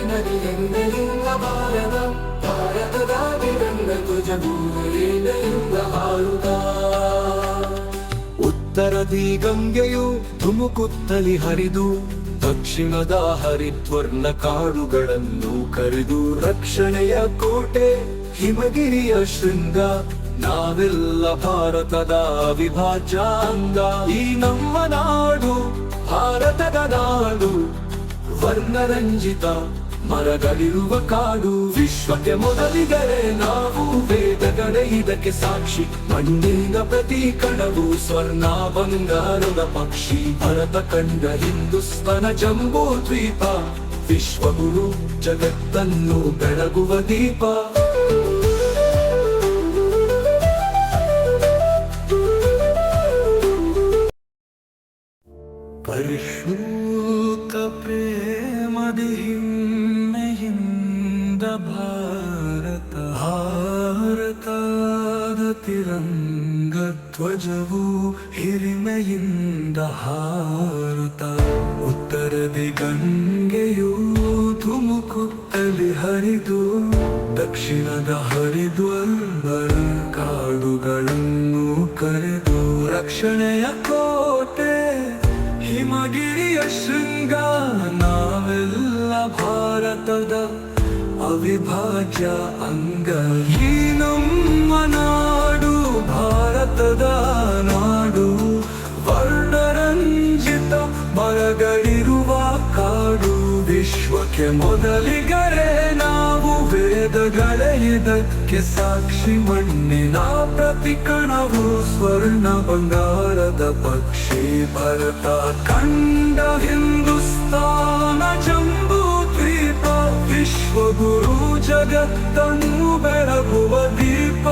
ನದಿಯೆಂದೆಯಿಂದ ಭಾರತದ ವಿರಂಗ ಧ್ವಜಭೂಮಿಯಿಂದ ಹಾರುತ್ತ ಉತ್ತರದಿ ಗಂಗೆಯು ಧುಮುಕುತ್ತಲಿ ಹರಿದು ದಕ್ಷಿಣದ ಹರಿದ್ವರ್ಣ ಕಾಡುಗಳನ್ನು ಕರೆದು ರಕ್ಷಣೆಯ ಕೋಟೆ ಹಿಮಗಿರಿಯ ಶೃಂಗ ನಾವೆಲ್ಲ ಭಾರತದ ಅವಿಭಾಜ್ಯ ಅಂಗ. ಈ ನಮ್ಮ ನಾಡು ಭಾರತದ ನಾಡು ವರ್ಣರಂಜಿತ ಮರಗಳಿರುವ ಕಾಡು. ವಿಶ್ವಕ್ಕೆ ಮೊದಲಿಗರೆ ನಾವು ವೇದಗಳೇ ಇದಕ್ಕೆ ಸಾಕ್ಷಿ. ಮಣ್ಣಿನ ಪ್ರತಿ ಕಣವು ಸ್ವರ್ಣ ಬಂಗಾರದ ಪಕ್ಷಿ. ಭರತ ಕಂಡ ಹಿಂದೂಸ್ತಾನ ಜಂಬೂ ದ್ವೀಪ ವಿಶ್ವಗುರು ಜಗತ್ತನ್ನು ಬೆಳಗುವ ದೀಪ. ಪರಿಶುದ್ಧ ಪ್ರೇಮದಿ ಹೆಮ್ಮೆಯಿಂದ ಭಾರತದ ತಿರಂಗ ಧ್ವಜವು ಹಿರಿಮೆಯಿಂದ ಹಾರುತ್ತ ಉತ್ತರದಿ ಗಂಗೆಯು ಧುಮುಕುತ್ತಲಿ ಹರಿದು ದಕ್ಷಿಣದ ಹರಿದ್ವರ್ಣ ಕಾಡುಗಳನ್ನು ಕರೆದು ರಕ್ಷಣೆಯ ಕೋಟೆ ಹಿಮಗಿರಿಯ ಶೃಂಗ ನಾವೆಲ್ಲ ಭಾರತದ ಅವಿಭಾಜ್ಯ ಅಂಗ. ಈ ನಮ್ಮ ನಾಡು ಭಾರತದ ನಾಡು ವರ್ಣರಂಜಿತ ಮರಗಳಿರುವ ಕಾಡು. ವಿಶ್ವಕ್ಕೆ ಮೊದಲಿಗರೆ ನಾವು ವೇದಗಳೇ ಇದಕ್ಕೆ ಸಾಕ್ಷಿ. ಮಣ್ಣಿನ ಪ್ರತಿ ಕಣವು ಸ್ವರ್ಣ ಬಂಗಾರದ ಪಕ್ಷಿ. ಭರತ ಕಂಡ ಹಿಂದೂಸ್ತಾನ ಜಂಬೂ ದ್ವೀಪ ವಿಶ್ವಗುರು ಜಗತ್ತನ್ನು ಬೆಳಗುವ ದೀಪ.